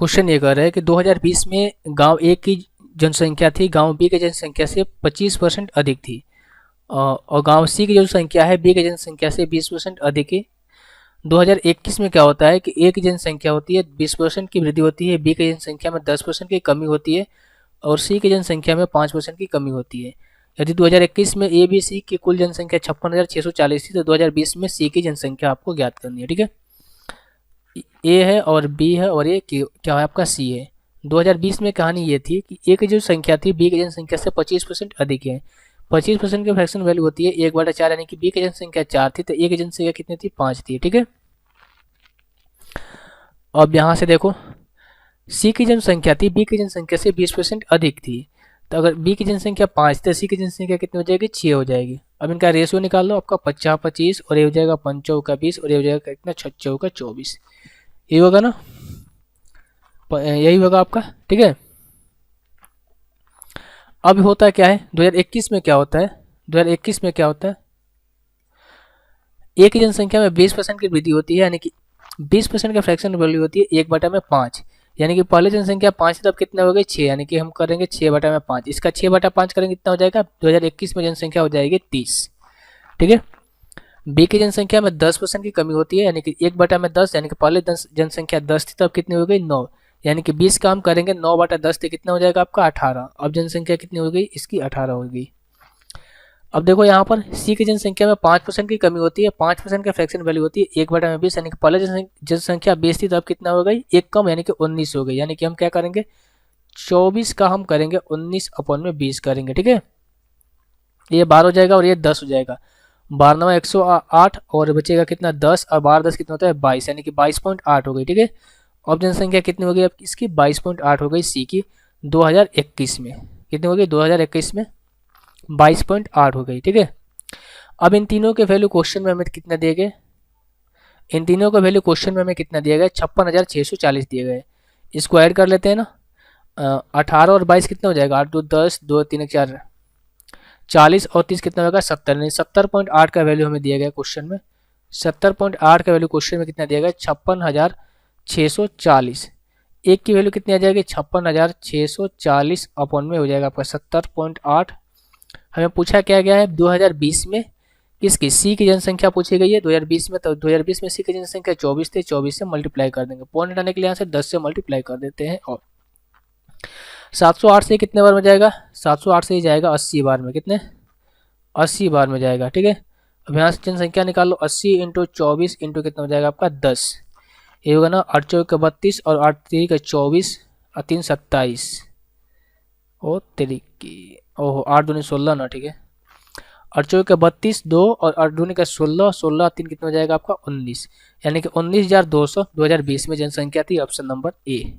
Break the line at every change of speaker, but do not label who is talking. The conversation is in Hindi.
क्वेश्चन ये कर रहा है कि 2020 में गांव ए की जनसंख्या थी गांव बी की जनसंख्या से 25% अधिक थी, और गांव सी की जो संख्या है बी की जनसंख्या से 20% अधिक है। 2021 में क्या होता है कि ए की जनसंख्या होती है 20% की वृद्धि होती है, बी की जनसंख्या में 10% की कमी होती है और सी की जनसंख्या में 5% की कमी होती है। यदि 2021 में ए बी सी की कुल जनसंख्या 56,640 थी तो 2020 में सी की जनसंख्या आपको ज्ञात करनी है। ठीक है, ए है और बी है और ये क्या है आपका सी है। 2020 में कहानी ये थी कि ए की जो संख्या थी बी की जनसंख्या से 25% अधिक है। 25% की फ्रैक्शन वैल्यू होती है 1/4, यानी कि बी की जनसंख्या 4 थी तो ए की जनसंख्या कितनी थी 5 थी। ठीक है, अब यहाँ से देखो सी की जनसंख्या थी बी की जनसंख्या से 20% अधिक थी, तो अगर बी की जनसंख्या 5 तो सी की जनसंख्या कितनी हो जाएगी 6 हो जाएगी। अब इनका रेशियो निकाल लो, आपका 50-25 और ये हो जाएगा 5-4-20 और ये हो जाएगा कितना 6-4-24, ये होगा ना, यही होगा आपका। ठीक है, अब होता है क्या है 2021 में क्या होता है, 2021 में क्या होता है ए की जनसंख्या में 20% की वृद्धि होती है, यानी कि 20% का फ्रैक्शन वैल्यू होती है 1/5, यानी कि पहले जनसंख्या 5 तब कितना हो गई 6, यानी कि हम करेंगे 6/5, इसका 6/5 करेंगे कितना हो जाएगा 2021 में जनसंख्या हो जाएगी 30। ठीक है, बी की जनसंख्या में 10% की कमी होती है, यानी कि 1/10, यानी कि पहले जनसंख्या 10 थी तब कितनी हो गई 9, यानी कि 20 का हम करेंगे 9/10 तो कितना हो जाएगा आपका 18। अब जनसंख्या कितनी हो गई इसकी 18 हो गई। अब देखो यहाँ पर सी की जनसंख्या में 5% की कमी होती है, 5% का फ्रैक्शन वैल्यू होती है 1/20, यानी कि पहले जनसंख्या 20 थी तब कितना हो गई एक कम, यानी कि 19 हो गई, यानी कि हम क्या करेंगे 24 का हम करेंगे 19/20 करेंगे। ठीक है, ये 12 हो जाएगा और ये 10 हो जाएगा, 12 108 और बचेगा कितना 10 और 12 10 कितना होता है 22, यानी कि 22.8 हो गई। ठीक है, अब जनसंख्या कितनी हो गई अब इसकी 22.8 हो गई सी की 2021 में, कितनी हो गई 2021 में 22.8 हो गई। ठीक है, अब इन तीनों के वैल्यू क्वेश्चन में हमें कितना दिए गए, इन तीनों का वैल्यू क्वेश्चन में हमें कितना दिया गया 56,640 दिए गए। इसको ऐड कर लेते हैं ना, 18 और 22 कितना हो जाएगा 8 2 10 2 3 4 40 और 30 कितना होगा 70, नहीं 70.8 का वैल्यु हमें दिया गया क्वेश्चन में, 70.8 का वैल्यू क्वेश्चन में कितना दिया गया 56,640। एक की वैल्यू कितनी आ जाएगी 56,640 अपॉन में हो जाएगा आपका 70.8। हमें पूछा क्या गया है 2020 में किसकी सी की जनसंख्या पूछी गई है 2020 में, तो 2020 में सी की जनसंख्या 24 थी, 24 से मल्टीप्लाई कर देंगे, पॉइंट हटाने के लिए यहाँ से 10 से मल्टीप्लाई कर देते हैं और 708 से कितने बार में जाएगा 708 से ही जाएगा 80 बार में, कितने 80 बार में जाएगा। ठीक है, अब यहाँ से जनसंख्या निकाल लो 80 × 24 इंटू कितना हो जाएगा आपका 10, ये होगा ना 8 4 का 32 और 8 3 का 24 और 3 27 और 3 की ओहो 8 दूनी 16 ना। ठीक है, 8 4 का 32 2 और 8 दूनी का 16 16 3 कितना हो जाएगा आपका 19, यानी कि 19,200 2020 में जनसंख्या थी, ऑप्शन नंबर ए।